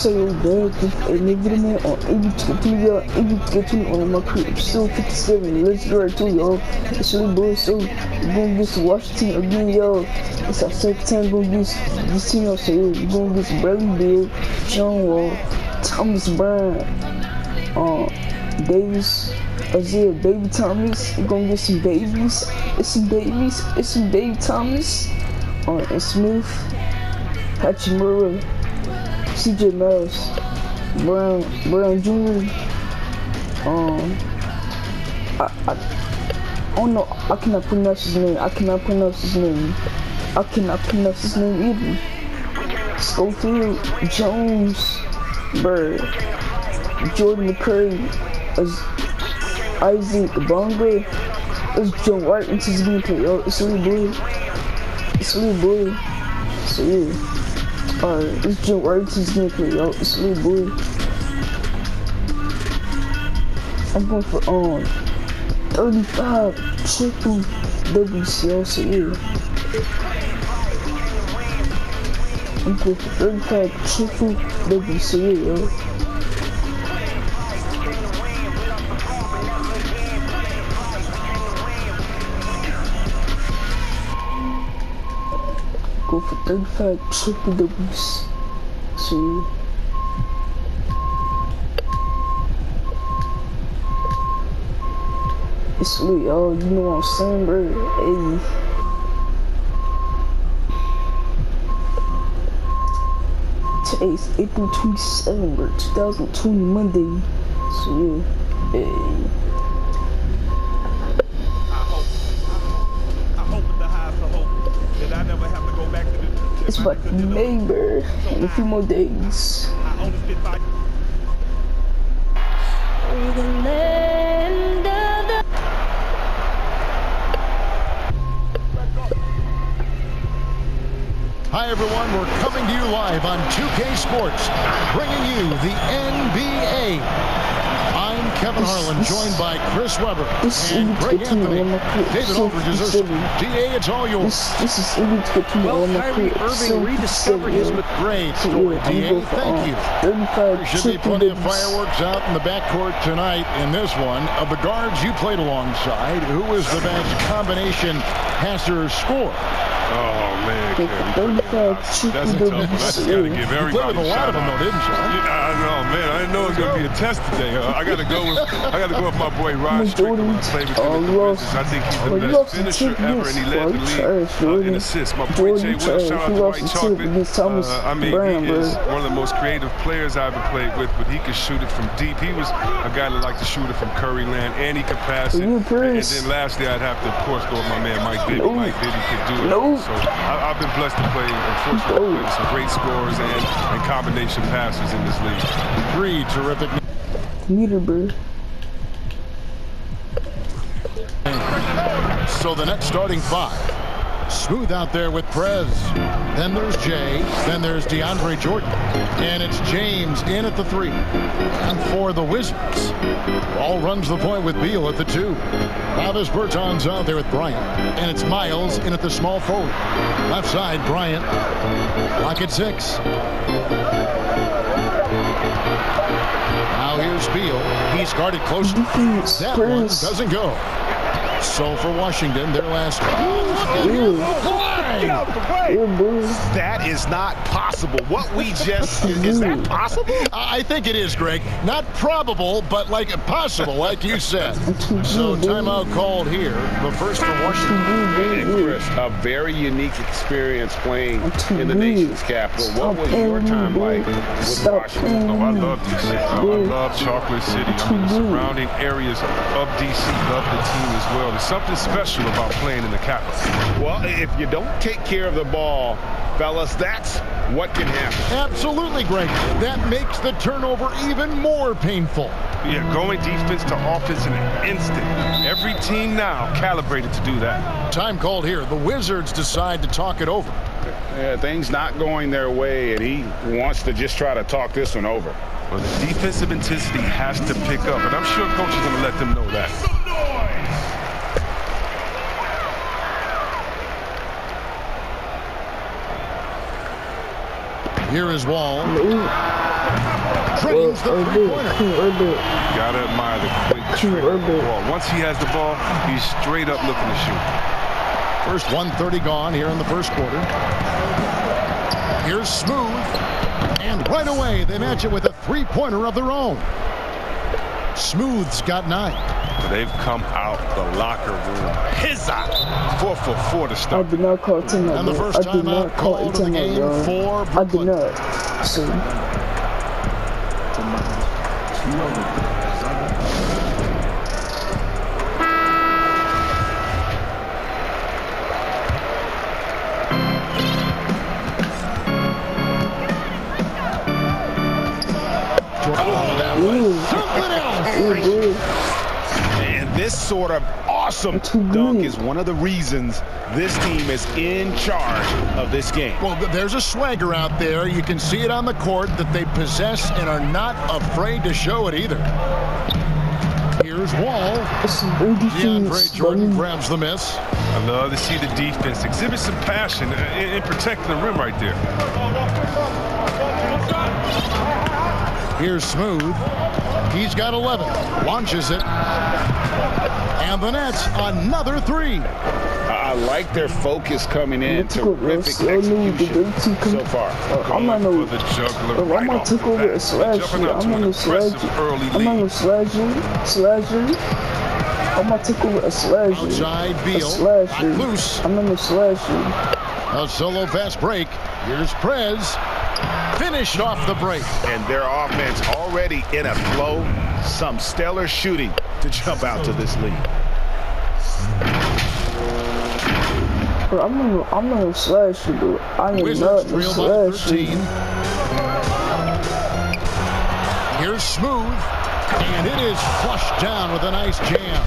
so bad. And they get me on 83, y'all. 83 on my career. Still 57. Let's go right to y'all. It's really boy. So we're gonna get to Washington again, y'all. It's our second time gonna get this team out. So we're gonna get Bradley Bill, John Wall, Thomas Brown, Davis, Isaiah Baby Thomas. We're gonna get some babies. It's some Baby Thomas. And Smith, Hachimura, CJ Miles, Brown Jr. I don't know. I cannot pronounce his name. I cannot pronounce his name either. Schofield, Jones, Bird, Jordan McCurry, Isaac Bonga. Let's jump right into this gameplay, yo. It's really boy. So yeah. Alright, let's jump right into this gameplay, yo. It's really boy. I'm going for 35 triple W's, yo. So yeah. I'm going for 35 triple W's. So yeah, yo. Go for 35 triple W's. So yeah. It's lit, y'all. You know what I'm saying, bro? Hey. Today's April 27, bro. 2020 Monday. So yeah. Hey. It's about to be May, bro, in a few more days. Hi everyone, we're coming to you live on 2K Sports, bringing you the NBA. I'm Kevin Harlan, joined by Chris Weber and Greg Anthony. David Aldridge is our DA, it's all yours. This is Well, Kyrie Irving rediscovered his great story, DA. Thank you. There should be plenty of fireworks out in the backcourt tonight in this one. Of the guards you played alongside, who was the best combination passer scorer? Oh man, that's a tough one. I just gotta give everybody a shout out. Though, didn't you? I know, man. I didn't know it was gonna be a test today. I gotta go with my boy Rod Strickland. Played with him at the Wizards. I think he's the best finisher ever, and he led the league in assists. My boy Jay Will, shout out to White Chocolate. I mean, he is one of the most creative players I've ever played with, but he could shoot it from deep. He was a guy that liked to shoot it from Curry land, and he could pass it. And then lastly, I'd have to, of course, go with my man Mike Bibby. Mike Bibby could do it. So I've been blessed to play, unfortunately, with some great scorers and combination passes in this league. Three terrific. Niederberg. So the next starting five. Smooth out there with Prez. Then there's Jay. Then there's DeAndre Jordan. And it's James in at the 3. And for the Wizards, Ball runs the point with Beal at the 2. Travis Bertans out there with Bryant. And it's Miles in at the small forward. Left side, Bryant. Lock at 6. Now here's Beal. He's guarded close. That one doesn't go. So for Washington, their last. Get out the way! That is not possible. What we just is that possible? I think it is, Greg. Not probable, but like possible, like you said. So timeout called here. The first for Washington. And Chris, a very unique experience playing in the nation's capital. What was your time like with Washington? Oh, I love DC. I love Chocolate City. I mean, the surrounding areas of DC love the team as well. There's something special about playing in the capital. Well, if you don't take care of the ball, fellas, that's what can happen. Absolutely, Greg. That makes the turnover even more painful. Yeah, going defense to offense in an instant. Every team now calibrated to do that. Time called here. The Wizards decide to talk it over. Yeah, things not going their way, and he wants to just try to talk this one over. Well, the defensive intensity has to pick up, and I'm sure coach is going to let them know that. Here is Wall. Drains the three-pointer. You gotta admire the quick trigger of the ball. Once he has the ball, he's straight up looking to shoot. First 1:30 gone here in the first quarter. Here's Smooth. And right away, they match it with a three-pointer of their own. Smooth's got 9. They've come out the locker room. His eye. 4 for 4 to I start. did not call it 10 And the first time out called in the game for I did Brooklyn. not. So. And this sort of awesome dunk is one of the reasons this team is in charge of this game. Well, there's a swagger out there. You can see it on the court that they possess and are not afraid to show it either. Here's Wall. DeAndre Jordan grabs the miss. I love to see the defense exhibit some passion in protecting the rim right there. Here's Smooth. He's got 11. Launches it. And the Nets, another 3. I like their focus coming in. Terrific execution so far. I'm not no. For the juggler I'm gonna take over a slash. I'm gonna slash. I'm gonna slash you. I'm gonna take over a slash. Outside Beal. Loose. I'm gonna slash you. A solo fast break. Here's Prez. Finished off the break. And their offense already in a flow. Some stellar shooting to jump out to this lead. Bro, I'm gonna slash you, dude. I am Wizards not trail by slash 13. you. Here's Smooth. And it is flushed down with a nice jam.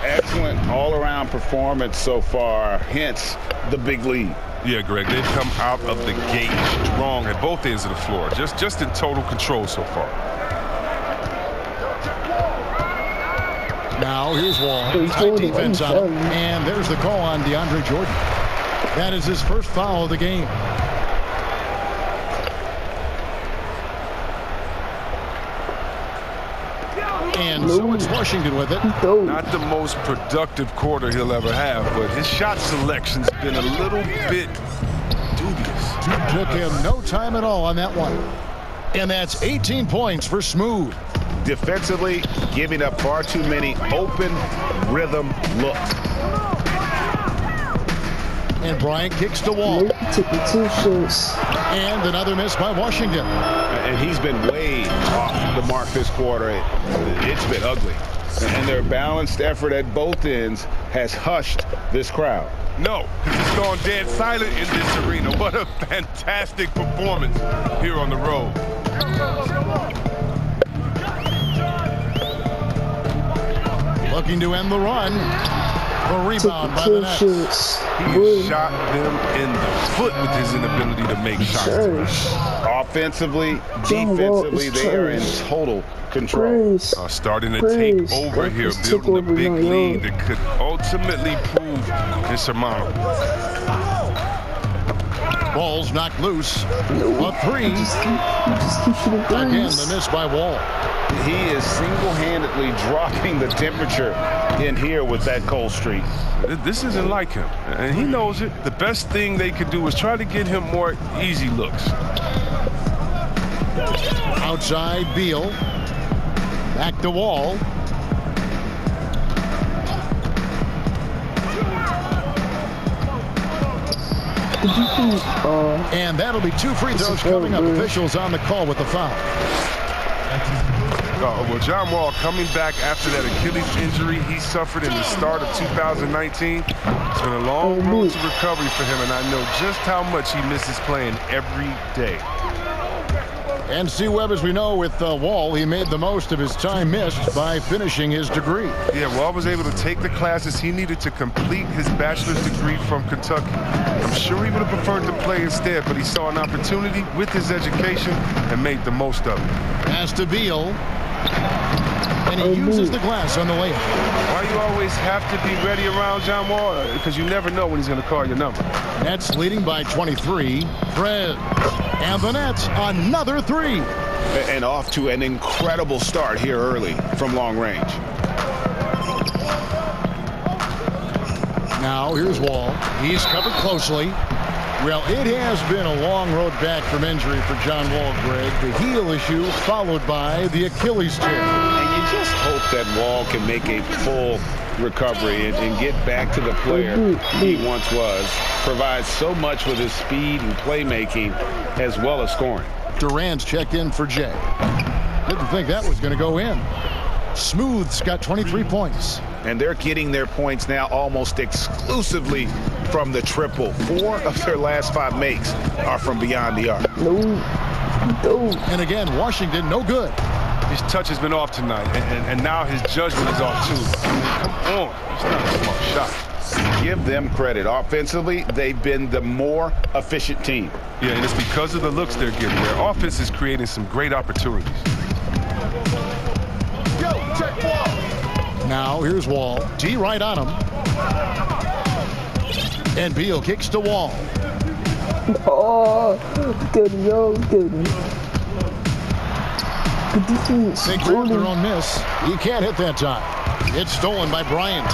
Excellent all-around performance so far, hence the big lead. Yeah, Greg, they've come out of the gate strong at both ends of the floor. Just in total control so far. Now here's Wall. Tight defense on him. And there's the call on DeAndre Jordan. That is his first foul of the game. And so it's Washington with it. Not the most productive quarter he'll ever have, but his shot selection's been a little bit dubious. Took him no time at all on that one. And that's 18 points for Smooth. Defensively, giving up far too many open rhythm looks. And Bryant kicks the Wall. Taking 2 shots. And another miss by Washington. And he's been way off the mark this quarter. It's been ugly. And their balanced effort at both ends has hushed this crowd. No, because it's gone dead silent in this arena. What a fantastic performance here on the road. Looking to end the run. A rebound by the Nets. He shot them in the foot with his inability to make shots. Offensively, defensively, they are in total control. Starting to take over here, building a big lead that could ultimately prove insurmountable. Ball's knocked loose. A 3. Again, the miss by Wall. He is single-handedly dropping the temperature in here with that cold streak. This isn't like him, and he knows it. The best thing they could do is try to get him more easy looks. Outside Beal. Back to Wall. And that'll be 2 free throws coming up. Officials on the call with the foul. Well, John Wall coming back after that Achilles injury he suffered in the start of 2019. It's been a long road to recovery for him, and I know just how much he misses playing every day. And C. Webb, as we know, with Wall, he made the most of his time missed by finishing his degree. Yeah, Wall was able to take the classes he needed to complete his bachelor's degree from Kentucky. I'm sure he would have preferred to play instead, but he saw an opportunity with his education and made the most of it. Pass to Beal. And he uses the glass on the layup. Why you always have to be ready around John Wall? Because you never know when he's going to call your number. Nets leading by 23. Prez. And the Nets, another three. And off to an incredible start here early from long range. Now here's Wall. He's covered closely. Well, it has been a long road back from injury for John Wall, Greg. The heel issue followed by the Achilles tear. And you just hope that Wall can make a full recovery and get back to the player he once was. Provides so much with his speed and playmaking as well as scoring. Durant's checked in for Jay. Didn't think that was going to go in. Smooth's got 23 points. And they're getting their points now almost exclusively from the triple. 4 of their last 5 makes are from beyond the arc. No. And again, Washington, no good. His touch has been off tonight, and now his judgment is off too. Come on, it's not a smart shot. Give them credit. Offensively, they've been the more efficient team. Yeah, and it's because of the looks they're getting. Their offense is creating some great opportunities. Yo, check Wall. Now here's Wall. D right on him. And Beal kicks to Wall. Oh, good, yo, good. Good defense. They grabbed their own miss. He can't hit that time. It's stolen by Bryant.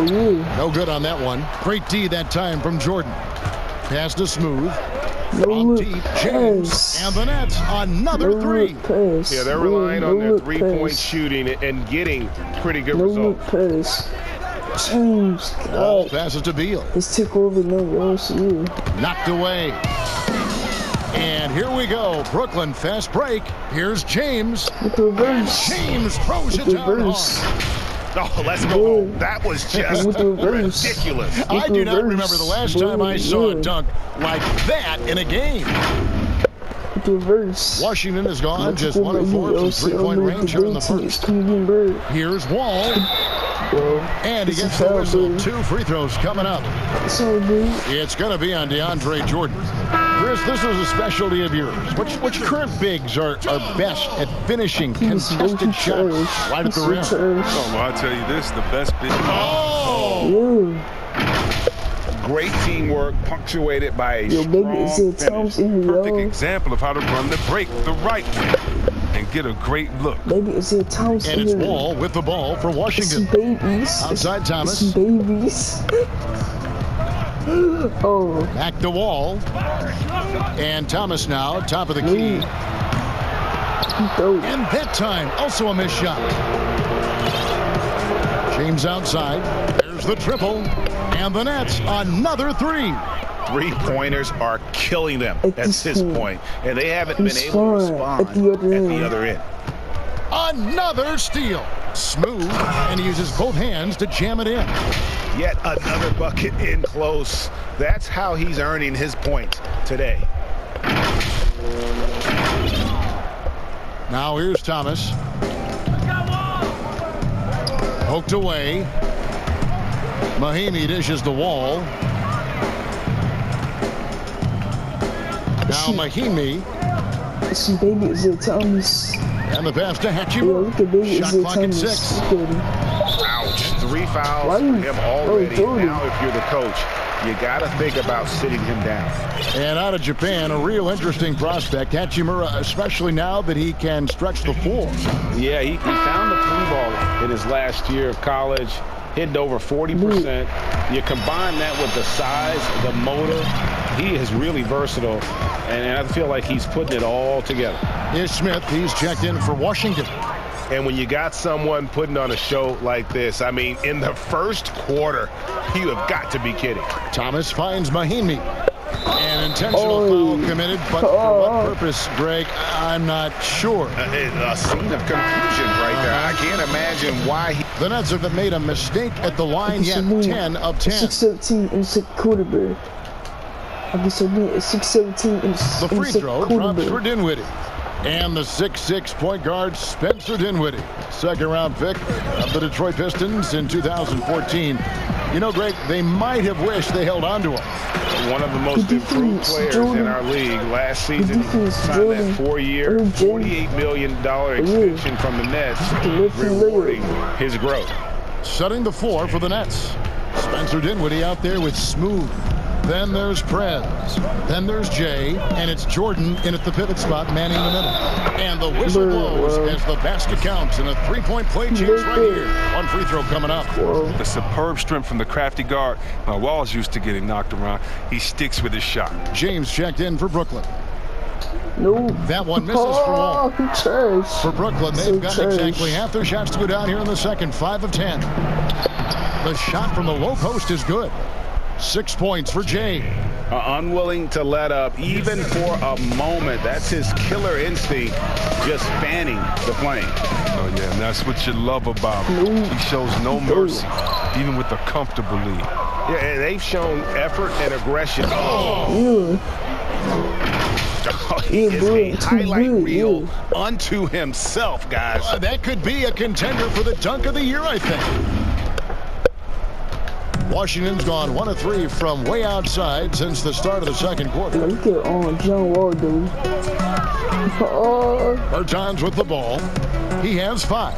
Yeah. No good on that one. Great D that time from Jordan. Pass to Smooth. No From look deep, James. pass. And the Nets, another No three. look pass. Yeah, they're relying on their look three-point pass. shooting and getting pretty good No results. look pass. James, Ball God. passes to Beal. Let's take over now, else, yeah. Knocked away. And here we go. Brooklyn, fast break. Here's James. With the reverse. James throws With it the down reverse. hard. Oh, let's go home. That was just With the reverse. ridiculous. I do not reverse. remember the last time I saw a Yeah. dunk like that in a game. With the reverse. Washington has gone just 1 of 4 from three-point range here in the first. Here's Wall. And he gets the whistle. 2 free throws coming up. So good. It's going to be on DeAndre Jordan. Chris, this is a specialty of yours. Which current bigs are best at finishing contested shots right at the rim? Oh, well, I tell you this, the best big. Oh! Yeah. Great teamwork punctuated by a Yo, baby, it's strong a Tom's finish. in Perfect yo. example of how to run the break the right way and get a great look. Baby, it's a Tom's And in it's here. Wall with the ball for Some Washington. babies. Outside Thomas. Some babies. Oh. Back to Wall. And Thomas now, top of the key. Dope. And that time, also a missed shot. James outside. There's the triple. And the Nets, another three. 3-pointers are killing them At at this this point. point. And they haven't been It's able to fine respond at the other end. end. Another steal. Smooth. And he uses both hands to jam it in. Yet another bucket in close. That's how he's earning his points today. Now here's Thomas. Poked away. Mahimi dishes the Wall. Now Mahimi. Some babies at Thomas. And the pass to Yo, Hachimura. look at babies Shot at clock at Thomas. 6. Look at him. Ouch. 3 fouls Why for you- him already. Jordan. Now if you're the coach, you got to think about sitting him down. And out of Japan, a real interesting prospect. Hachimura, especially now that he can stretch the floor. Yeah, he found the three ball in his last year of college, hitting over 40%. You combine that with the size, the motor, he is really versatile, and I feel like he's putting it all together. Here's Smith. He's checked in for Washington. And when you got someone putting on a show like this, I mean, in the first quarter, you have got to be kidding. Thomas finds Mahimi. An intentional foul committed, but for what purpose, Greg, I'm not sure. A scene of confusion right there. I can't imagine why he... The Nets have made a mistake at the line yet. 10 of 10. 6-17 in the second quarter, bro. I guess I'm doing 6-17 in the The free throw drops for Dinwiddie. And the 6'6" point guard, Spencer Dinwiddie, second-round pick of the Detroit Pistons in 2014. You know, Greg, they might have wished they held on to him. One of the most improved players in our league. Last season, he signed that 4-year, $48 million extension from the Nets, rewarding his growth. Setting the floor for the Nets. Spencer Dinwiddie out there with Smooth. Then there's Prez. Then there's Jay. And it's Jordan in at the pivot spot, manning the middle. And the whistle blows as the basket counts in a three-point play change right here. One free throw coming up. The superb strength from the crafty guard. Wall's used to getting knocked around. He sticks with his shot. James checked in for Brooklyn. No. That one misses for Wall. Trash. For Brooklyn, they've got exactly half their shots to go down here in the second. 5 of 10. The shot from the low post is good. 6 points for Jay. Unwilling to let up even for a moment. That's his killer instinct, just fanning the flame. Oh, yeah, and that's what you love about him. He shows no mercy, even with a comfortable lead. Yeah, and they've shown effort and aggression. He is a highlight reel unto himself, guys. That could be a contender for the dunk of the year, I think. Washington's gone 1 of 3 from way outside since the start of the second quarter. Look at John Wall, dude. Bertans with the ball. He has 5.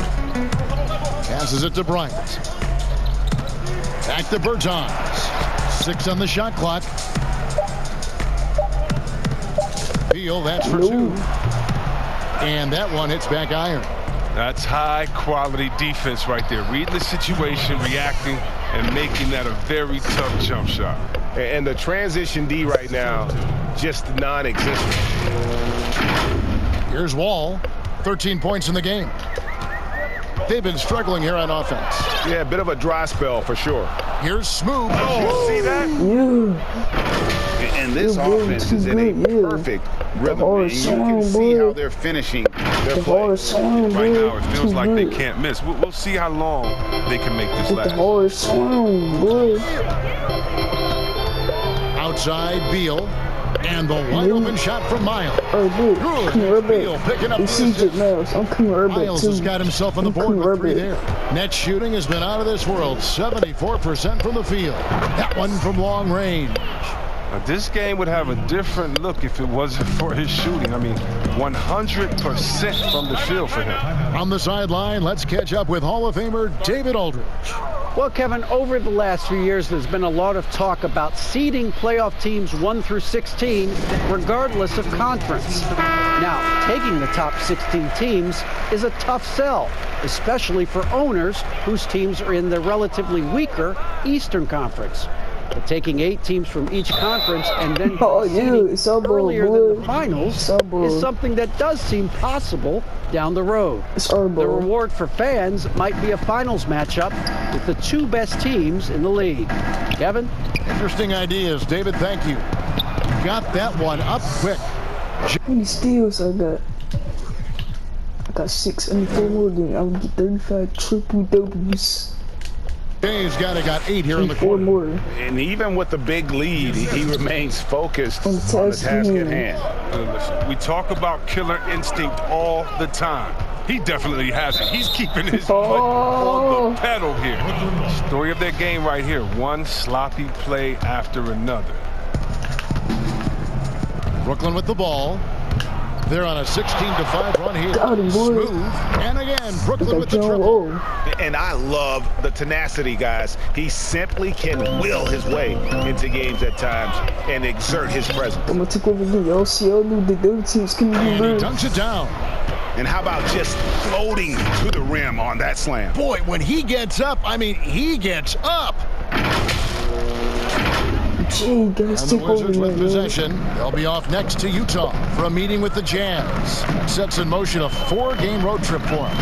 Passes it to Bryant. Back to Bertans. 6 on the shot clock. Beal, that's for 2. And that one hits back iron. That's high-quality defense right there. Reading the situation, reacting, and making that a very tough jump shot. And the transition D right now, just non-existent. Here's Wall. 13 points in the game. They've been struggling here on offense. Yeah, a bit of a dry spell for sure. Here's Smooth. Oh, see that? And this offense is in a perfect rhythm. And you can see how they're finishing their play. Right now, it feels like they can't miss. We'll see how long they can make this last. Outside, Beal. And the wide open shot from Miles. Beal picking up the assist. Miles has got himself on the board with 3 there. Net shooting has been out of this world. 74% from the field. That one from long range. Now, this game would have a different look if it wasn't for his shooting. I mean, 100% from the field for him. On the sideline, let's catch up with Hall of Famer David Aldridge. Well, Kevin, over the last few years, there's been a lot of talk about seeding playoff teams 1 through 16, regardless of conference. Now, taking the top 16 teams is a tough sell, especially for owners whose teams are in the relatively weaker Eastern Conference. But taking 8 teams from each conference and then earlier than the finals is something that does seem possible down the road. The reward for fans might be a finals matchup with the 2 best teams in the league. Kevin? Interesting ideas. David, thank you. Got that one up quick. How many steals I got? I got 6 and 4 more than I would get 35 triple doubles. Jay's got 8 here in the quarter. And even with the big lead, he remains focused on the task at hand. Listen, we talk about killer instinct all the time. He definitely has it. He's keeping his foot on the pedal here. Story of their game right here. One sloppy play after another. Brooklyn with the ball. They're on a 16-5 run here. Smooth. And again, Brooklyn with the triple. And I love the tenacity, guys. He simply can will his way into games at times and exert his presence. I'm going to take over the LCL. The other teams can and he dunks it down. And how about just floating to the rim on that slam? Boy, when he gets up, I mean, he gets up. And the Wizards with possession. They'll be off next to Utah for a meeting with the Jazz. Sets in motion a 4-game road trip for them.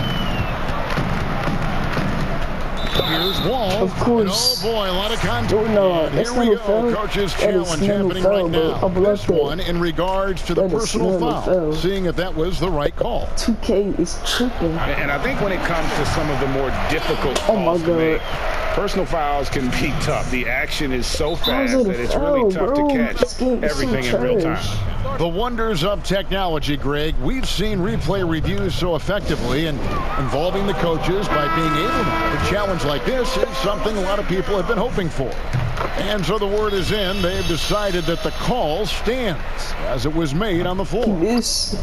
Here's Wall. Of course. And oh boy, a lot of contact. Here we go. Coach's challenge happening right now. This one in regards to the personal foul. Seeing if that was the right call. 2K is tripping. And I think when it comes to some of the more difficult calls to make, personal fouls can be tough. The action is so fast that it's really tough to catch everything in real time. The wonders of technology, Greg. We've seen replay reviews so effectively and involving the coaches by being able to challenge challenge like this is something a lot of people have been hoping for. And so the word is in. They've decided that the call stands as it was made on the floor. He missed.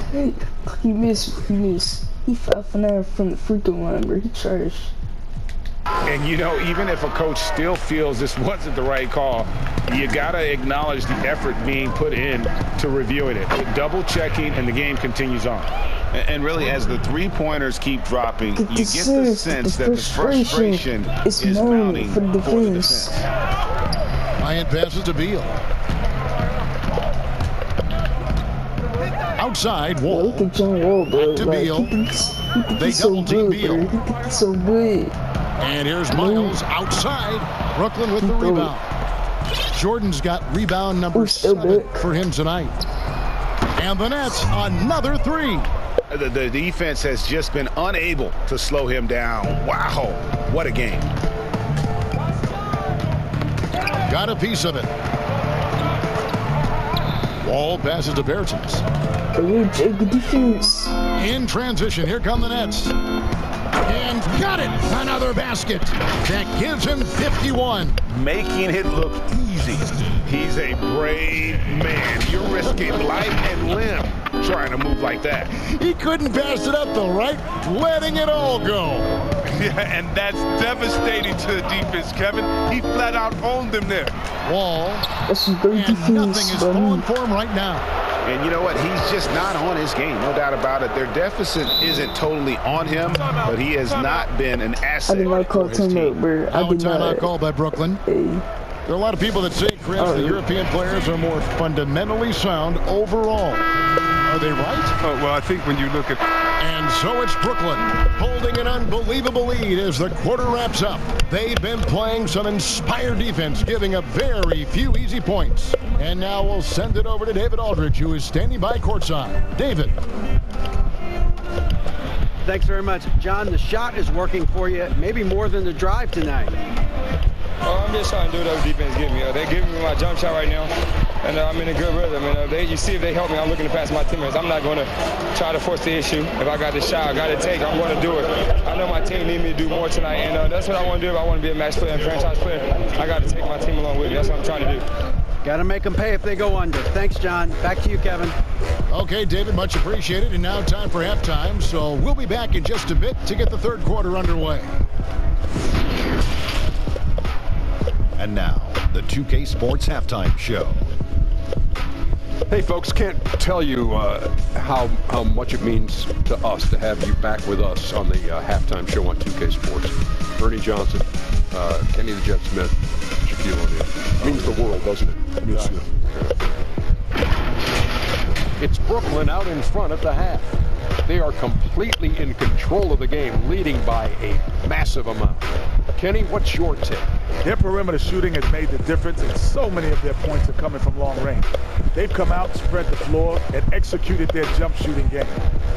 He 5 for 9 from the free throw line, bro. He trash. And, you know, even if a coach still feels this wasn't the right call, you got to acknowledge the effort being put in to reviewing it, double checking, and the game continues on. And really, as the three-pointers keep dropping, you get the sense that the frustration is mounting for the defense. Bryant passes to Beal. Outside, Wall. Look at John Wall, bro. To Beal. They double team Beal. He think he's so good. And here's Miles outside. Brooklyn with the rebound. Jordan's got rebound number 7 for him tonight. And the Nets, another 3. The defense has just been unable to slow him down. Wow, what a game. Got a piece of it. Wall passes to Bertens. Good defense. In transition, here come the Nets. And got it! Another basket. That gives him 51. Making it look easy. He's a brave man. You're risking life and limb trying to move like that. He couldn't pass it up though, right? Letting it all go. Yeah, and that's devastating to the defense, Kevin. He flat out owned them there. Wall. That's some great And defense, nothing is falling for him right now. And you know what? He's just not on his game. No doubt about it. Their deficit isn't totally on him, but he has not been an asset. I did not call for his team. timeout, bro. Now a timeout called by Brooklyn. Hey. There are a lot of people that say, Chris, the European players are more fundamentally sound overall. Are they right? Well, I think when you look at... And so it's Brooklyn holding an unbelievable lead as the quarter wraps up. They've been playing some inspired defense, giving up very few easy points. And now we'll send it over to David Aldridge, who is standing by courtside. David. Thanks very much. John, the shot is working for you, maybe more than the drive tonight. I'm just trying to do whatever defense give me. They're giving me my jump shot right now, and I'm in a good rhythm. And you see if they help me, I'm looking to pass my teammates. I'm not going to try to force the issue. If I got the shot, I got to take, I'm going to do it. I know my team need me to do more tonight, and that's what I want to do. If I want to be a match player and franchise player, I got to take my team along with me. That's what I'm trying to do. Got to make them pay if they go under. Thanks, John. Back to you, Kevin. Okay, David, much appreciated. And now time for halftime. So we'll be back in just a bit to get the third quarter underway. And now, the 2K Sports Halftime Show. Hey, folks, can't tell you how much it means to us to have you back with us on the halftime show on 2K Sports. Ernie Johnson, Kenny the Jet Smith, Shaquille O'Neal. Means the world, doesn't it? Yes, sir. It's Brooklyn out in front at the half. They are completely in control of the game, leading by a massive amount. Kenny, what's your take? Their perimeter shooting has made the difference, and so many of their points are coming from long range. They've come out, spread the floor, and executed their jump shooting game.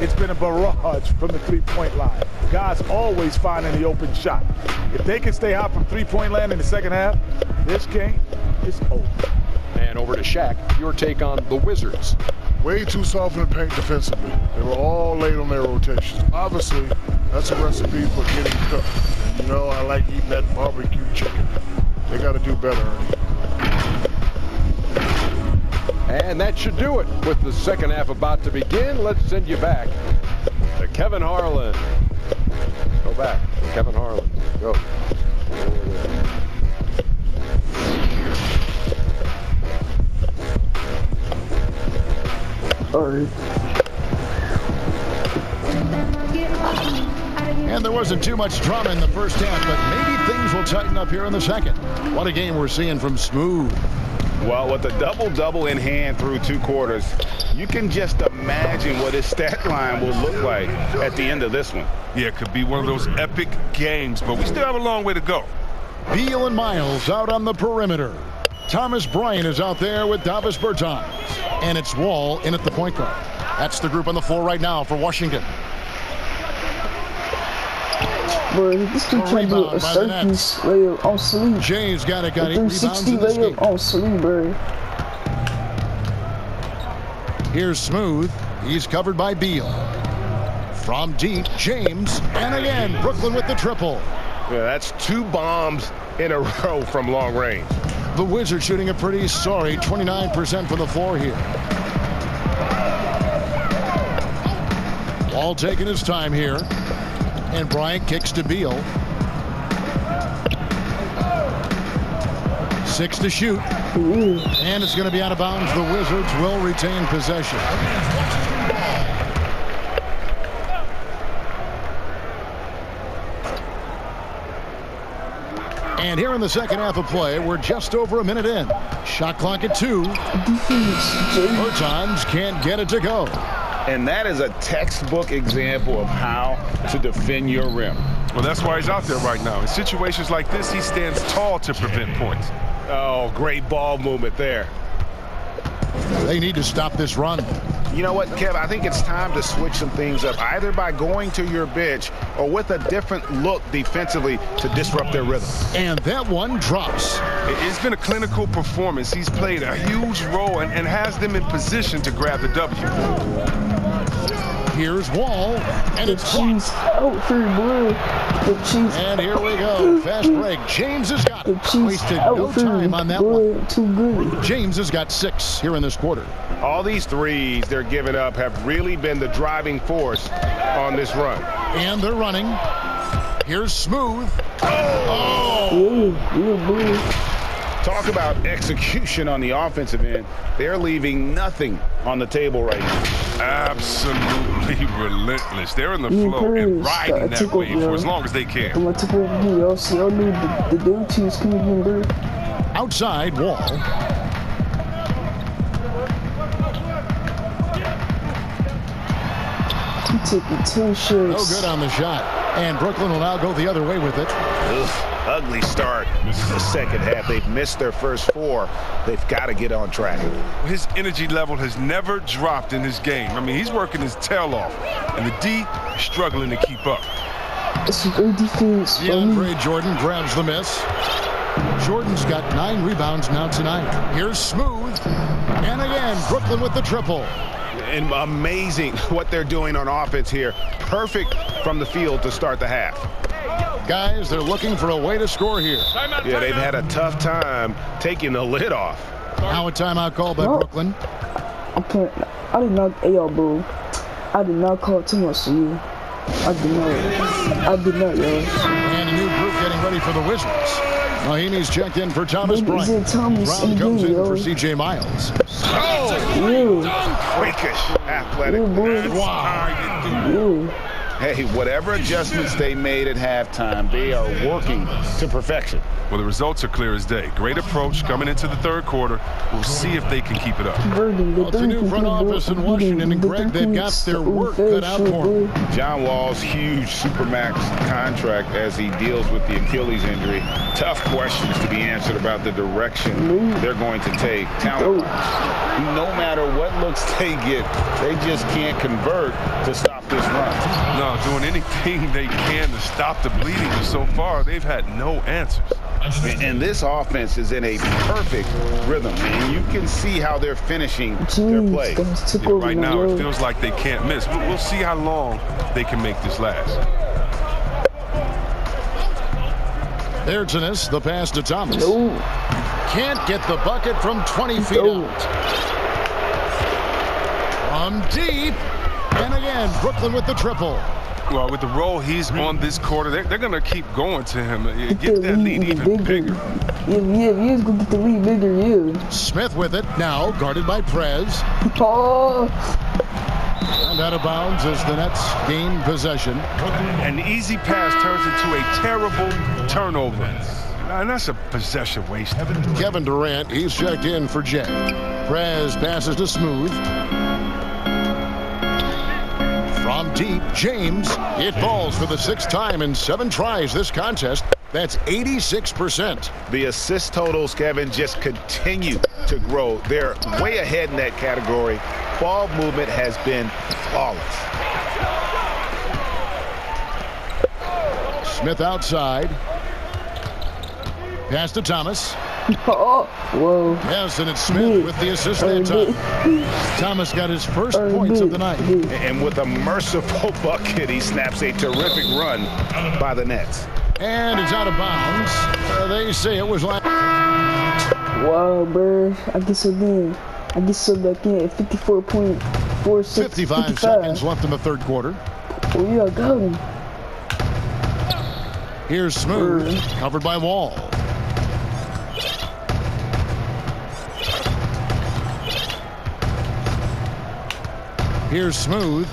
It's been a barrage from the three-point line. Guys always finding the open shot. If they can stay hot from three-point land in the second half, this game is over. And over to Shaq, your take on the Wizards. Way too soft in the paint defensively. They were all late on their rotations. Obviously, that's a recipe for getting cooked. And you know, I like eating that barbecue chicken. They got to do better, Ernie. And that should do it. With the second half about to begin, let's send you back to Kevin Harlan. Go back. Kevin Harlan. Go. And there wasn't too much drama in the first half, but maybe things will tighten up here in the second. What a game we're seeing from Smooth. Well, with a double-double in hand through 2 quarters, you can just imagine what his stat line will look like at the end of this one. Yeah, it could be one of those epic games, but we still have a long way to go. Beal and Miles out on the perimeter. Thomas Bryant is out there with Davis Bertans. And it's Wall in at the point guard. That's the group on the floor right now for Washington. Bro, this dude trying to do a circus layup on sleep. Jay's got it, got 8 rebounds 360 in this game. layup on sleep, bro. Here's Smooth. He's covered by Beal. From deep, James. And again, Brooklyn with the triple. Yeah, that's 2 bombs in a row from long range. The Wizards shooting a pretty sorry 29% from the floor here. Wall taking his time here. And Bryant kicks to Beal. 6 to shoot. And it's going to be out of bounds. The Wizards will retain possession. And here in the second half of play, we're just over a minute in. Shot clock at 2. Bertans can't get it to go. And that is a textbook example of how to defend your rim. Well, that's why he's out there right now. In situations like this, he stands tall to prevent points. Oh, great ball movement there. They need to stop this run. You know what, Kev? I think it's time to switch some things up, either by going to your bench or with a different look defensively to disrupt their rhythm. And that one drops. It's been a clinical performance. He's played a huge role and has them in position to grab the W. Here's Wall, and it's Chiefs out for blood. The Chiefs. And here we go. Fast break. James has got it. Wasted no time on that one. Too good. James has got 6 here in this quarter. All these threes they're giving up have really been the driving force on this run. And they're running. Here's Smooth. Talk about execution on the offensive end. They're leaving nothing on the table right now. Absolutely relentless. They're in the flow and riding that wave for as long as they can. I'm going to take over here. Y'all see, y'all need the damn teams coming in, bro. Outside, Wall. He taking 2 shots. No good on the shot. And Brooklyn will now go the other way with it. Ugly start. This is the second half. They've missed their first 4. They've got to get on track. His energy level has never dropped in his game. I mean, he's working his tail off. And the D is struggling to keep up. It's a good defense. DeAndre Jordan grabs the miss. Jordan's got 9 rebounds now tonight. Here's Smooth. And again, Brooklyn with the triple. And amazing what they're doing on offense here. Perfect from the field to start the half. Guys, they're looking for a way to score here. Yeah, they've had a tough time taking the lid off. Now a timeout call by Brooklyn. I did not, bro. I did not call too much to you. I did not, yo. And a new group getting ready for the Wizards. Mahimi's checked in for Thomas Bryant. Brown comes in for C.J. Miles. Freakish athletic. Wow. Hey, whatever adjustments they made at halftime, they are working to perfection. Well, the results are clear as day. Great approach coming into the third quarter. We'll see if they can keep it up. Well, it's a new front office in Washington, and Greg, they've got their work cut out for them. John Wall's huge Supermax contract as he deals with the Achilles injury. Tough questions to be answered about the direction they're going to take. Talent, no matter what looks they get, they just can't convert to stop this run. No, doing anything they can to stop the bleeding, but so far they've had no answers. And this offense is in a perfect rhythm, and you can see how they're finishing their play. Right now, it feels like they can't miss. We'll see how long they can make this last. There's Ennis, the pass to Thomas. Can't get the bucket from 20 feet out. From deep. And again, Brooklyn with the triple. Well, with the role he's on this quarter, they're going to keep going to him. Get that lead even bigger. Yeah, he's going to get the lead bigger, Smith with it now, guarded by Prez. And out of bounds as the Nets gain possession. An easy pass turns into a terrible turnover. And that's a possession waste. Kevin Durant, he's checked in for Jay. Prez passes to Smooth. From deep, James. It falls for the 6th time in 7 tries this contest. That's 86%. The assist totals, Kevin, just continue to grow. They're way ahead in that category. Ball movement has been flawless. Smith outside. Pass to Thomas. Whoa. Yes, and it's Smith with the assist that time. Thomas got his first points of the night. And with a merciful bucket, he snaps a terrific run by the Nets. And it's out of bounds. They say it was like... Wow, bro. I guess again. I get so back in at 54.46. 55 seconds left in the third quarter. Oh, yeah, I got him. Here's Smooth, covered by Wall. Here's Smooth.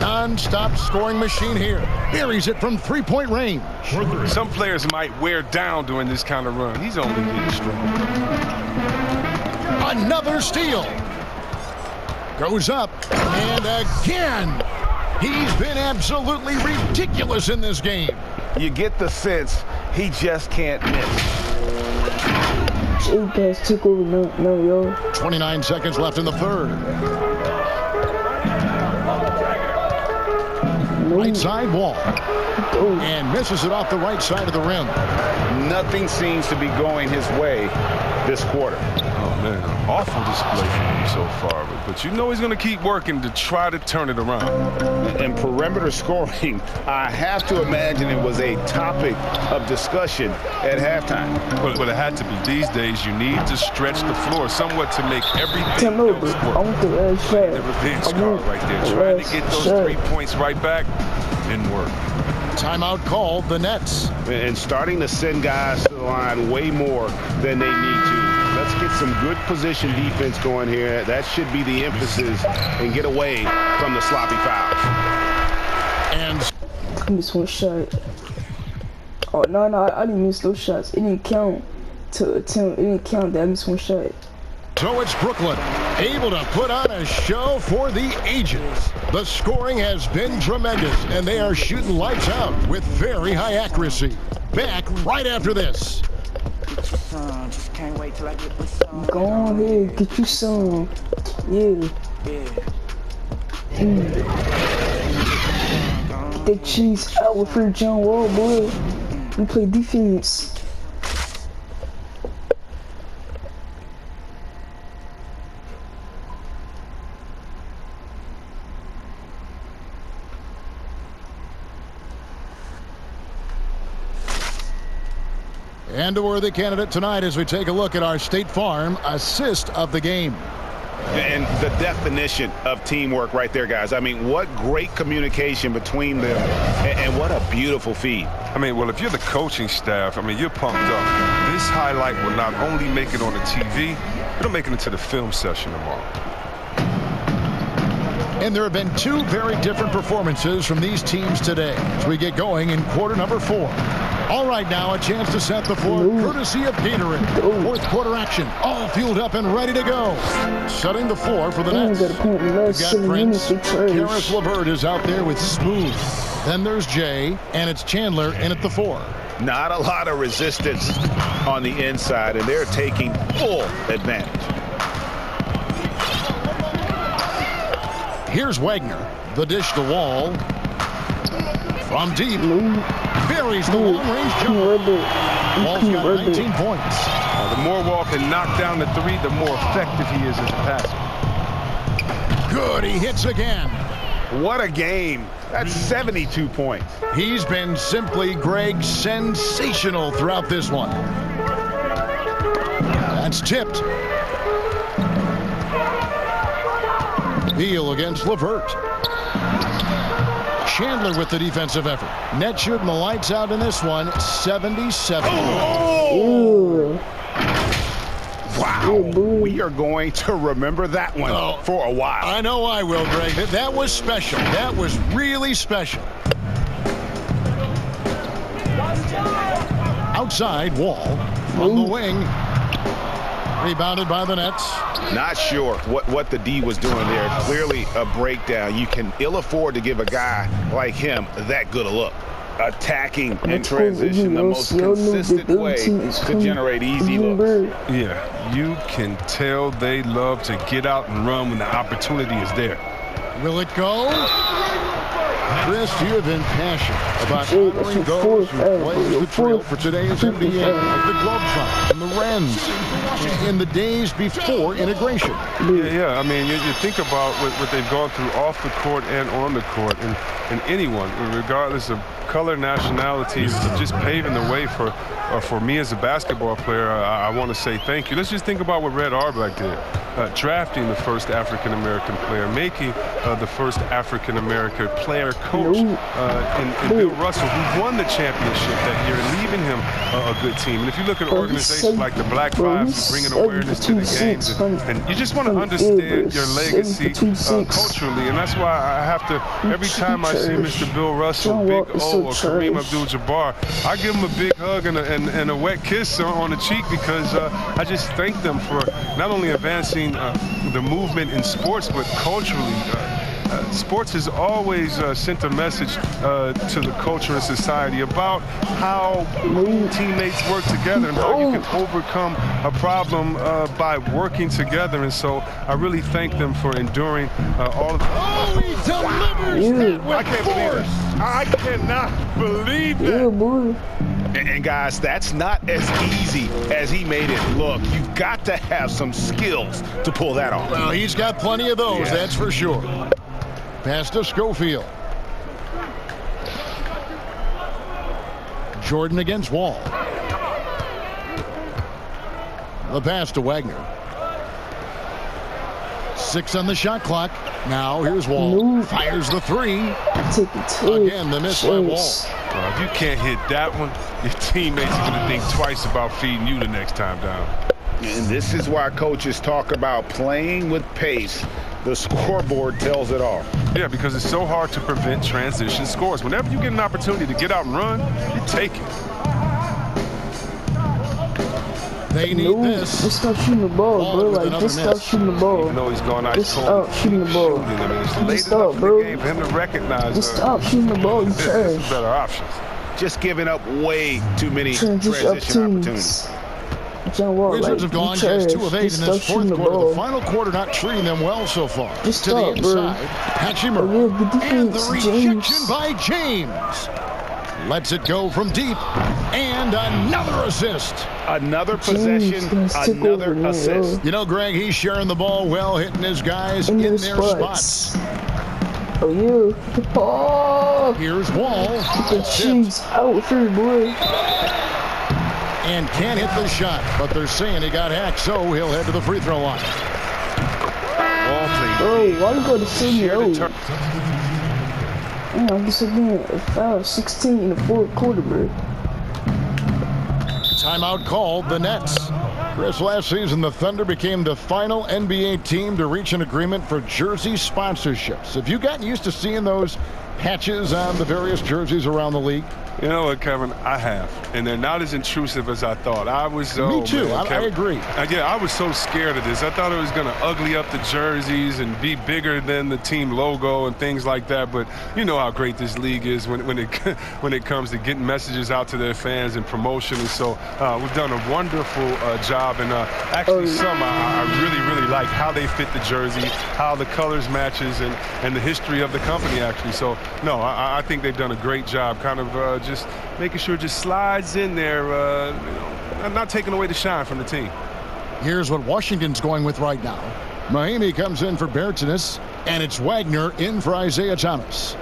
Non-stop scoring machine here. Buries it from three-point range. Some players might wear down during this kind of run. He's only getting stronger. Another steal. Goes up. And again. He's been absolutely ridiculous in this game. You get the sense he just can't miss. Pass took over now, yo. 29 seconds left in the third. Right side Wall. And misses it off the right side of the rim. Nothing seems to be going his way this quarter. Oh, man. Awful display from him so far. But you know he's going to keep working to try to turn it around. And perimeter scoring, I have to imagine it was a topic of discussion at halftime. But it had to be. These days, you need to stretch the floor somewhat to make everything else work. I want the last shot. The revenge card right there. Trying to get those 3 points right back didn't work. Timeout called the Nets. And starting to send guys to the line way more than they need to. Let's get some good position defense going here. That should be the emphasis and get away from the sloppy fouls. And I missed one shot. Oh, no, I didn't miss those shots. It didn't count to attempt. It didn't count that I missed one shot. so it's Brooklyn, able to put on a show for the ages. The scoring has been tremendous, and they are shooting lights out with very high accuracy. Back right after this. Just can't wait till I get this song. Go on ahead, get you some. Yeah. That cheese out with her John Wall, boy. We play defense. And a worthy candidate tonight as we take a look at our State Farm assist of the game. And the definition of teamwork right there, guys. I mean, what great communication between them, and what a beautiful feed. I mean, well, if you're the coaching staff, I mean, you're pumped up. This highlight will not only make it on the TV, it'll make it into the film session tomorrow. And there have been two very different performances from these teams today as we get going in quarter number 4. All right, now a chance to set the floor, courtesy of Gatorade. Fourth quarter action, all fueled up and ready to go. Setting the floor for the Nets. We've got Prince. Karis LeVert is out there with Smooth. Then there's Jay, and it's Chandler in at the 4. Not a lot of resistance on the inside, and they're taking full advantage. Here's Wagner. The dish to Wall. From deep. Buries the long-range jumper. Wall's got 19 points. The more Wall can knock down the 3, the more effective he is as a passer. Good, he hits again. What a game. That's 72 points. He's been simply, Greg, sensational throughout this one. That's tipped. Beal against LeVert. Chandler with the defensive effort. Net shooting the lights out in this one, 77. Oh! Wow. We are going to remember that one for a while. I know I will, Greg. That was special. That was really special. Outside, Wall on the wing. Rebounded by the Nets. Not sure what the D was doing there. Clearly a breakdown. You can ill afford to give a guy like him that good a look. Attacking in transition, the most consistent way to generate easy looks. Yeah, you can tell they love to get out and run when the opportunity is there. Will it go? Chris, you have been passionate about honoring those who blazed the trail for today's NBA, like the Globetrotters and the Wrens, in the days before integration. Yeah. I mean, you think about what they've gone through off the court and on the court, and anyone, regardless of color, nationalities, just paving the way for me as a basketball player. I want to say thank you. Let's just think about what Red Auerbach did. Drafting the first African-American player, making the first African-American player coach in Bill Russell, who won the championship that year, leaving him a good team. And if you look at organizations like the Black Fives, bringing awareness to the games, and you just want to understand your legacy culturally. And that's why I have to, every time I see Mr. Bill Russell, Big O, or Kareem Abdul-Jabbar, I give them a big hug and a wet kiss on the cheek, because I just thank them for not only advancing the movement in sports, but culturally. Sports has always sent a message to the culture and society about how teammates work together and how you can overcome a problem by working together. And so I really thank them for enduring all of he delivers that I can't believe it. I cannot believe that. Yeah, boy. And guys, that's not as easy as he made it look. You've got to have some skills to pull that off. Well, he's got plenty of those, that's for sure. Pass to Schofield. Jordan against Wall. The pass to Wagner. 6 on the shot clock. Now here's Wall. Fires the 3. Again, the miss by Wall. If you can't hit that one, your teammates are going to think twice about feeding you the next time down. And this is why coaches talk about playing with pace. The scoreboard tells it all. Yeah, because it's so hard to prevent transition scores. Whenever you get an opportunity to get out and run, you take it. They need this. Just stop shooting the ball, bro. Like, just stop shooting the ball. Even though he's going out, just stop shooting the ball. I mean, it's late Just stop, enough bro. in the game for him to recognize. Just stop shooting the ball. You There's trash. better options. Just giving up way too many Transition opportunities. John Wall, Wizards have gone just 2 of 8 in this fourth quarter. The final quarter not treating them well so far. Just to stop, the inside, Hachimura, and the rejection by James. Lets it go from deep, and another assist. Another possession, another assist. You know, Greg, he's sharing the ball well, hitting his guys in their spots. Oh, yeah. Oh! Here's Wall. The Chiefs out here, boy. And can't hit the shot, but they're saying he got hacked, so he'll head to the free throw line. Bro, why you go to CBO? I'm just again foul 16 in the fourth quarter, bro. Timeout called, the Nets. Chris, last season the Thunder became the final NBA team to reach an agreement for jersey sponsorships. Have you gotten used to seeing those patches on the various jerseys around the league? You know what, Kevin? I have. And they're not as intrusive as I thought. I was Me too. Man, I agree. Yeah, I was so scared of this. I thought it was going to ugly up the jerseys and be bigger than the team logo and things like that. But you know how great this league is when it comes to getting messages out to their fans and promotion. And so we've done a wonderful job. And actually, I really like how they fit the jersey, how the colors matches, and the history of the company, actually. So, no, I think they've done a great job kind of just making sure it just slides in there, not taking away the shine from the team. Here's what Washington's going with right now. Mahimi comes in for Bertines, and it's Wagner in for Isaiah Thomas.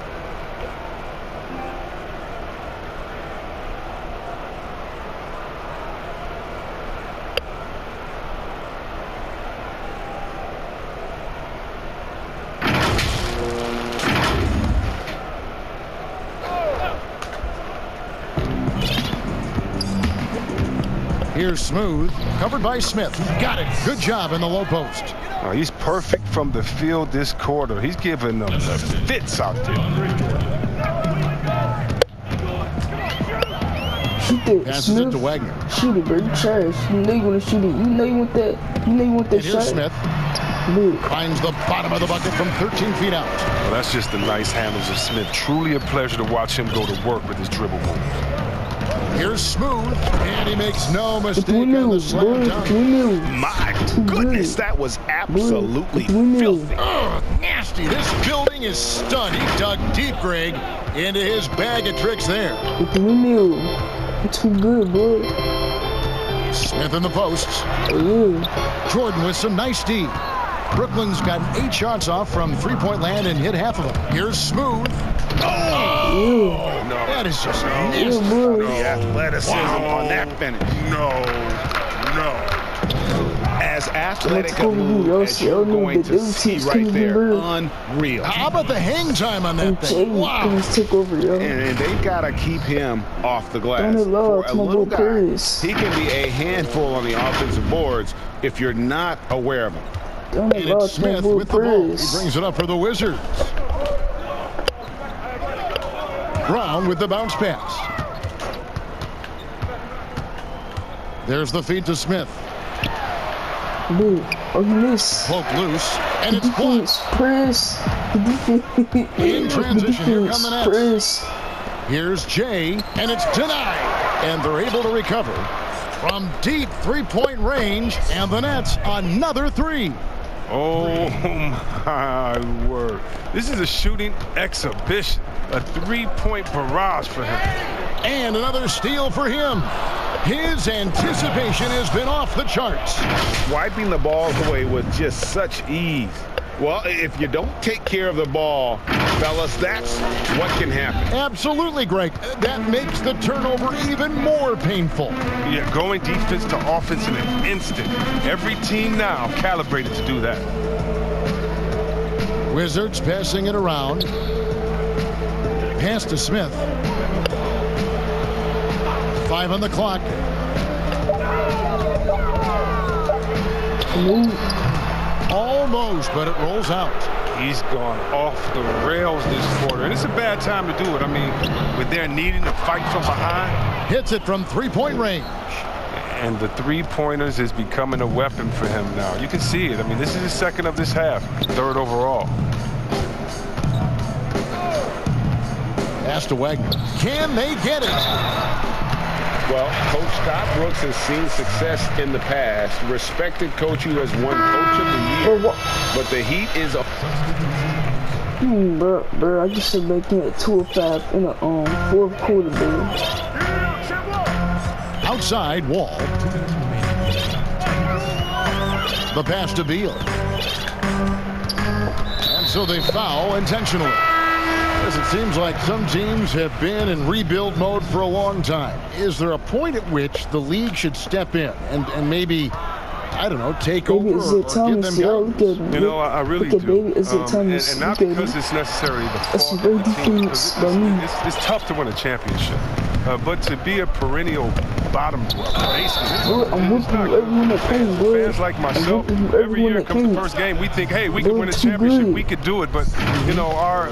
Here's Smooth, covered by Smith. Got it. Good job in the low post. He's perfect from the field this quarter. He's giving them the fits out there. Shoot it, Passes Smith. it to Wagner. Shoot it, bro. You trash. You know you want to shoot it. You know you want that. You know you want that And shot. here's Smith. Dude. Finds the bottom of the bucket from 13 feet out. Well, that's just the nice handles of Smith. Truly a pleasure to watch him go to work with his dribble move. Here's Smooth, and he makes no mistake on the slam dunk. My goodness, that was absolutely filthy. Nasty. This building is stunned. He dug deep, Greg, into his bag of tricks there. Too good, boy. Smith in the posts. Jordan with some nice D. Brooklyn's gotten 8 shots off from three-point land and hit half of them. Here's Smooth. No, that is just nasty. The athleticism on that finish. No. As athletic a move as you're going to see right there. Unreal. How about the hang time on that thing? Wow. And they've got to keep him off the glass. For a little guy, he can be a handful on the offensive boards if you're not aware of him. And it's Smith with the ball. He brings it up for the Wizards. Brown with the bounce pass. There's the feed to Smith. Oh, he missed. Poke loose, and it's blocked. Press. In transition, here come the Nets. Here's Jay, and it's denied. And they're able to recover from deep three-point range, and the Nets another 3. Oh, my word. This is a shooting exhibition. A 3-point barrage for him. And another steal for him. His anticipation has been off the charts. Wiping the ball away with just such ease. Well, if you don't take care of the ball, fellas, that's what can happen. Absolutely, Greg. That makes the turnover even more painful. Yeah, going defense to offense in an instant. Every team now calibrated to do that. Wizards passing it around. Pass to Smith. 5 on the clock. Almost, but it rolls out. He's gone off the rails this quarter, and it's a bad time to do it. I mean, with their needing to fight from behind. Hits it from three-point range. And the three-pointers is becoming a weapon for him now. You can see it. I mean, this is the second of this half, 3rd overall. Pass to Wagner. Can they get it? Well, Coach Scott Brooks has seen success in the past. Respected coach who has won Coach of the Year. But the Heat is a... Bro, I just said back in at 2:05 in the 4th quarter, bro. Outside Wall. The pass to Beal. And so they foul intentionally. As it seems like some teams have been in rebuild mode for a long time. Is there a point at which the league should step in and maybe, I don't know, take over or give them guidance? You know, I really do. And not because it's necessarily the fault of the team. It's tough to win a championship. But to be a perennial bottom dweller, fans like myself, every year comes the first game, we think, hey, we can win a championship, we could do it. But, you know, our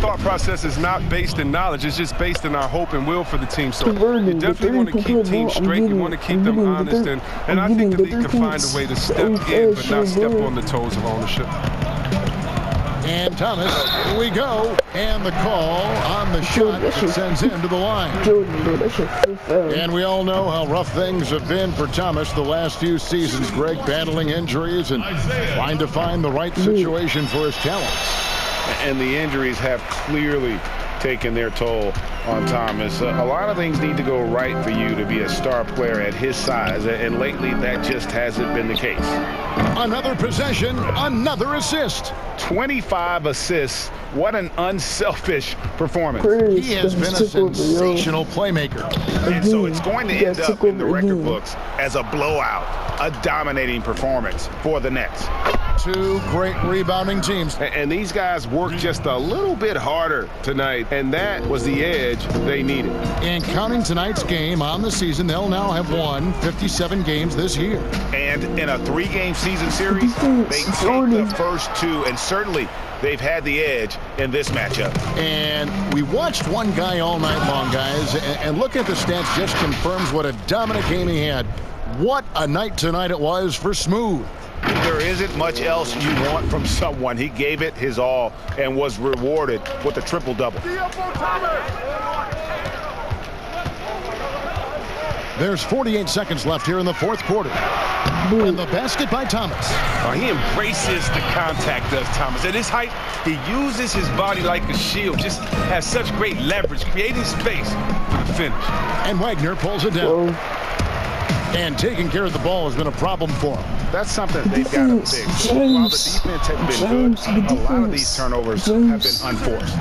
thought process is not based in knowledge. It's just based in our hope and will for the team. So you definitely want to keep teams straight. You want to keep them honest. And I think the league can find a way to step in but not step on the toes of ownership. And Thomas, here we go. And the call on the shot that sends him to the line. And we all know how rough things have been for Thomas the last few seasons. Greg battling injuries and trying to find the right situation for his talents. And the injuries have clearly taken their toll on Thomas. A lot of things need to go right for you to be a star player at his size, and lately that just hasn't been the case. Another possession, another assist. 25 assists. What an unselfish performance. He has been a sensational playmaker. And so it's going to end up in the record books as a blowout, a dominating performance for the Nets. 2 great rebounding teams. And these guys worked just a little bit harder tonight, and that was the edge they needed. And counting tonight's game on the season, they'll now have won 57 games this year. And in a 3-game season series, they take the first 2, and certainly they've had the edge in this matchup. And we watched one guy all night long, guys, and looking at the stats just confirms what a dominant game he had. What a night tonight it was for Smooth. There isn't much else you want from someone. He gave it his all and was rewarded with a triple-double. There's 48 seconds left here in the fourth quarter. And the basket by Thomas. He embraces the contact, does Thomas. At his height, he uses his body like a shield. Just has such great leverage, creating space for the finish. And Wagner pulls it down. And taking care of the ball has been a problem for him. That's something they've got to fix. While the defense has been good, a lot of these turnovers have been unforced.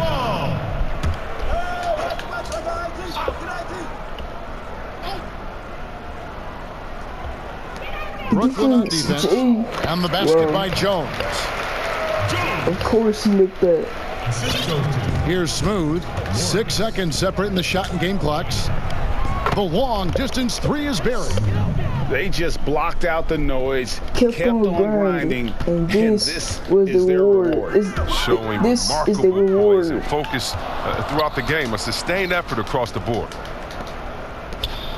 Brooklyn on defense. And the basket by Jones. Of course he looked that. Here's Smooth. 6 seconds separating the shot and game clocks. The long distance three is buried. They just blocked out the noise, kept on grinding, and this was the reward. Showing remarkable poise and focus throughout the game. A sustained effort across the board.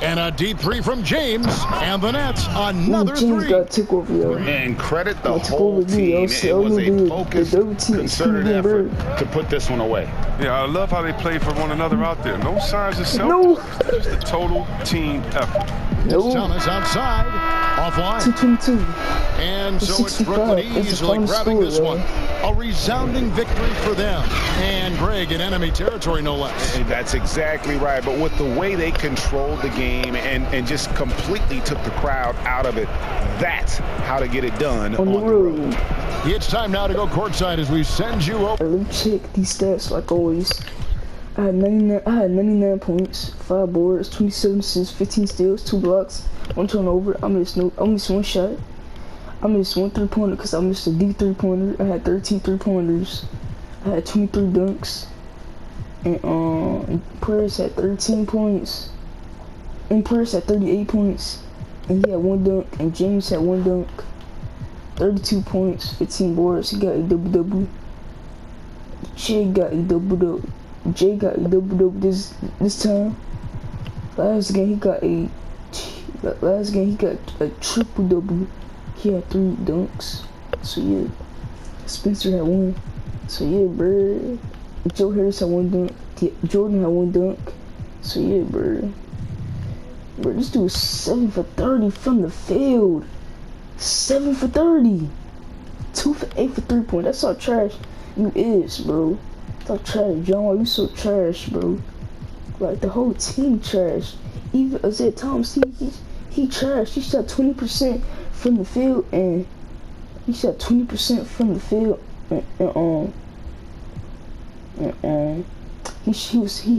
And a deep three from James, and the Nets another James three. Got took over, yo. And credit the whole team. It was a focused, concerted effort to put this one away. Yeah, I love how they play for one another out there. No signs of self. Just a total team effort. Thomas outside, offline. 222. And so it's Brooklyn easily grabbing this one. A resounding victory for them. And Greg in enemy territory, no less. That's exactly right. But with the way they controlled the game and just completely took the crowd out of it, that's how to get it done on the road. It's time now to go courtside as we send you over. Let me check these stats like always. I had 99 points, 5 boards, 27 assists, 15 steals, 2 blocks, 1 turnover. I missed 1 shot. I missed 1 3-pointer because I missed a deep 3-pointer. I had 13 3-pointers. I had 23 dunks. And Prez had 13 points. And Prez had 38 points. And he had 1 dunk. And James had 1 dunk. 32 points, 15 boards. He got a double-double. Jay got a double-double. This time. Last game he got a triple-double. He had 3 dunks. So yeah. Spencer had 1. So yeah, bruh. Joe Harris had 1 dunk. Jordan had 1 dunk. So yeah, bruh. Bruh, this dude was 7 for 30 from the field. 7 for 30. 2 for 8 for 3-point. That's how trash you is, bro. That's how trash, John. You so trash, bro. Like the whole team trash. Even Isaiah Thomas, he trash. He shot 20% from the field, and he shot 20% from the field, he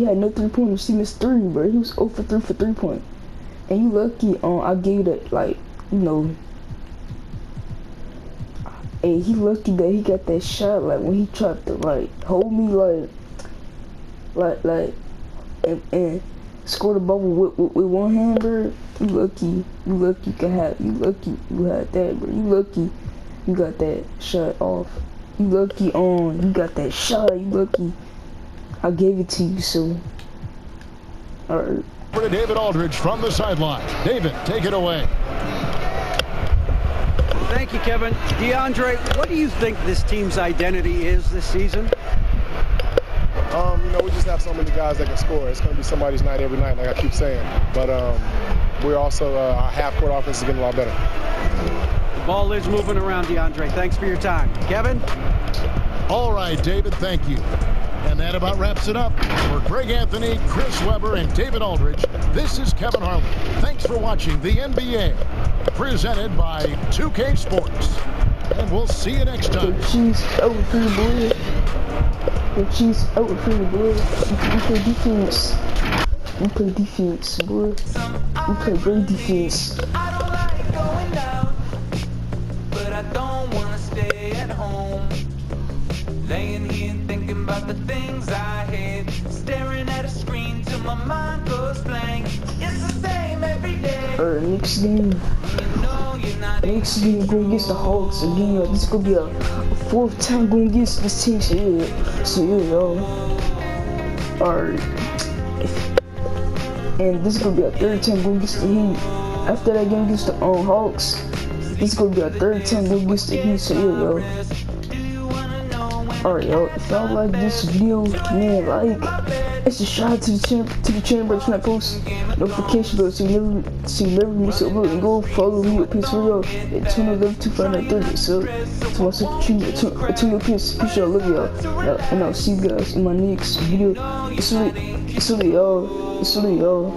had no 3-pointers. He missed 3, bro. He was 0 for 3 for 3-point. And you lucky. I gave that, like, you know. Hey, he lucky that he got that shot, like when he tried to like hold me, and score the bubble with 1 hand, bro. You lucky you had that, bro. You lucky you got that shot off. You lucky you got that shot. You lucky I gave it to you, so. Alright. For David Aldridge from the sideline. David, take it away. Thank you, Kevin. DeAndre, what do you think this team's identity is this season? You know, we just have so many guys that can score. It's going to be somebody's night every night, like I keep saying. But we're also, our half-court offense is getting a lot better. The ball is moving around, DeAndre. Thanks for your time. Kevin? All right, David, thank you. And that about wraps it up. For Greg Anthony, Chris Webber, and David Aldridge, this is Kevin Harlan. Thanks for watching the NBA, presented by 2K Sports. And we'll see you next time. She's out for the boy. She's out for the boy. We play defense. We play defense, boy. We play great defense. I don't like going out, but I don't want to stay at home. Laying here thinking about the things I hate. Staring at a screen till my mind goes blank. It's the same every day. Alright, next game. Next game going against the Hawks again. Yo, this is gonna be a 4th time going against this team. So yeah, yo. Alright. And this is gonna be a 3rd time going against the Heat. After that game against the Hawks, this is gonna be a 3rd time going against the Heat. So yeah, yo. Alright, yo, if y'all like this video, man, like, It's a shout out to the channel, bro. Trying to post notification bell so you never miss an upload. And go follow me at Peace Video at 211-259-30. So watch the to your peace. I love y'all. And I'll see you guys in my next video. It's really y'all.